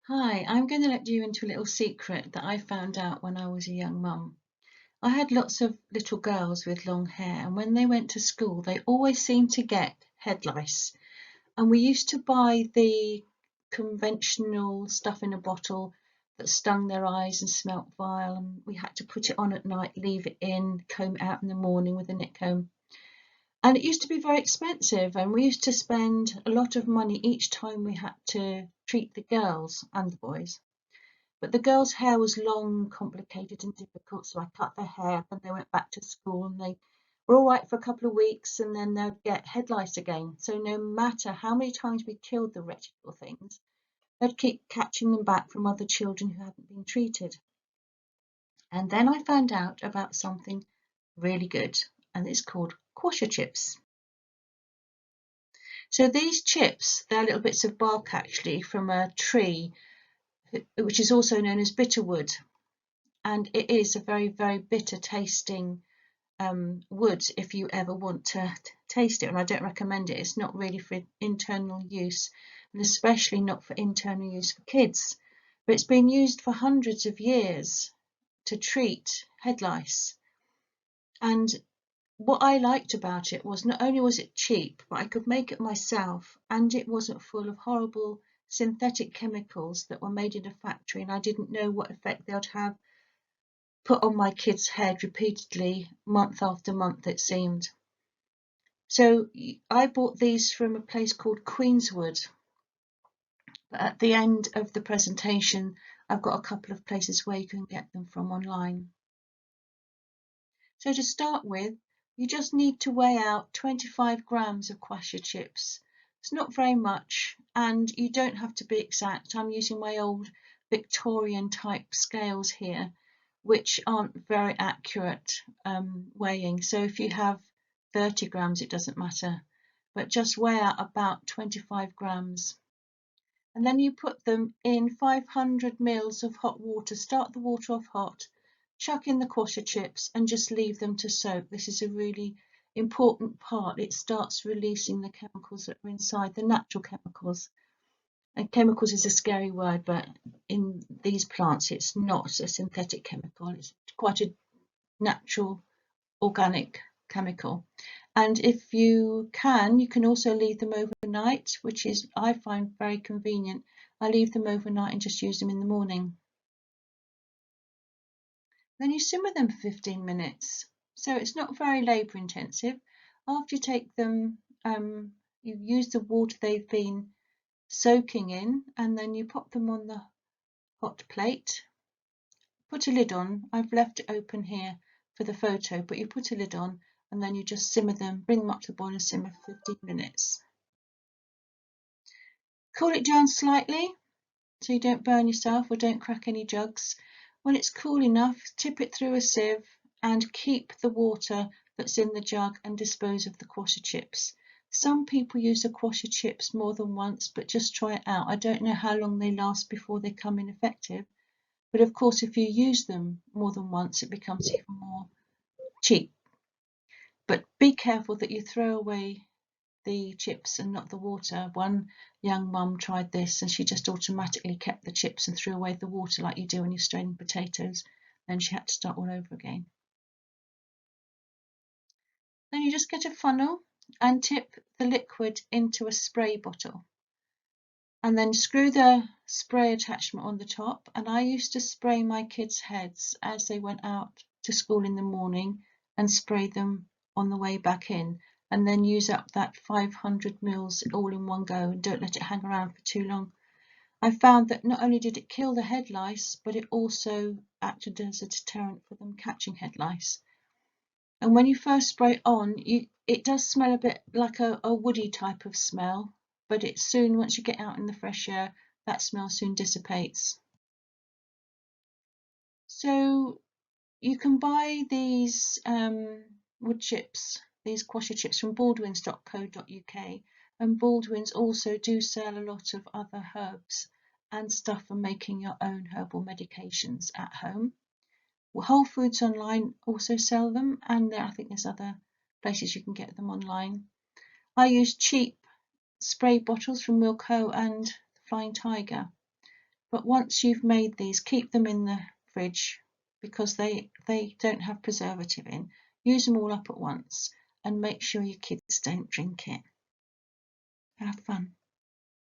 Hi, I'm going to let you into a little secret that I found out when I was a young mum. I had lots of little girls with long hair, and when they went to school, they always seemed to get head lice. And we used to buy the conventional stuff in a bottle that stung their eyes and smelt vile, and we had to put it on at night, leave it in, comb it out in the morning with a nit comb. And it used to be very expensive, and we used to spend a lot of money each time we had to treat the girls and the boys. But the girls' hair was long, complicated and difficult, so I cut their hair, then they went back to school and they were all right for a couple of weeks and then they'd get head lice again. So no matter how many times we killed the wretched little things, they'd keep catching them back from other children who hadn't been treated. And then I found out about something really good, and it's called quassia chips. So these chips, they're little bits of bark actually from a tree, which is also known as bitterwood. And it is a very, very bitter tasting wood if you ever want to taste it, and I don't recommend it. It's not really for internal use, and especially not for internal use for kids. But it's been used for hundreds of years to treat head lice. And what I liked about it was not only was it cheap, but I could make it myself, and it wasn't full of horrible synthetic chemicals that were made in a factory, and I didn't know what effect they'd have put on my kid's head repeatedly, month after month it seemed. So I bought these from a place called Queenswood. But at the end of the presentation, I've got a couple of places where you can get them from online. So to start with, you just need to weigh out 25 grams of quassia chips. It's not very much, and you don't have to be exact. I'm using my old Victorian type scales here, which aren't very accurate weighing. So if you have 30 grams, it doesn't matter, but just weigh out about 25 grams. And then you put them in 500 mils of hot water. Start the water off hot, chuck in the quassia chips and just leave them to soak. This is a really important part. It starts releasing the chemicals that are inside, the natural chemicals. And chemicals is a scary word, but in these plants it's not a synthetic chemical. It's quite a natural organic chemical. And if you can also leave them overnight, which is I find very convenient. I leave them overnight and just use them in the morning. Then you simmer them for 15 minutes. So it's not very labour intensive. After you take them, you use the water they've been soaking in, and then you pop them on the hot plate. Put a lid on. I've left it open here for the photo, but you put a lid on and then you just simmer them, bring them up to the boil and simmer for 15 minutes. Cool it down slightly so you don't burn yourself or don't crack any jugs. When it's cool enough, tip it through a sieve and keep the water that's in the jug and dispose of the quassia chips. Some people use the quassia chips more than once, but just try it out. I don't know how long they last before they come ineffective. But of course, if you use them more than once, it becomes even more cheap. But be careful that you throw away the chips and not the water. One young mum tried this and she just automatically kept the chips and threw away the water like you do when you're straining potatoes. Then she had to start all over again. Then you just get a funnel and tip the liquid into a spray bottle. And then screw the spray attachment on the top. And I used to spray my kids' heads as they went out to school in the morning and spray them on the way back in, and then use up that 500 mils all in one go and don't let it hang around for too long. I found that not only did it kill the head lice, but it also acted as a deterrent for them catching head lice. And when you first spray it on, it does smell a bit like a woody type of smell, but it soon, once you get out in the fresh air, that smell soon dissipates. So you can buy these wood chips, these quassia chips from baldwins.co.uk, and Baldwins also do sell a lot of other herbs and stuff for making your own herbal medications at home. Whole Foods online also sell them, and I think there's other places you can get them online. I use cheap spray bottles from Wilko and Flying Tiger, But once you've made these, keep them in the fridge because they don't have preservative in. Use them all up at once and make sure your kids don't drink it. Have fun.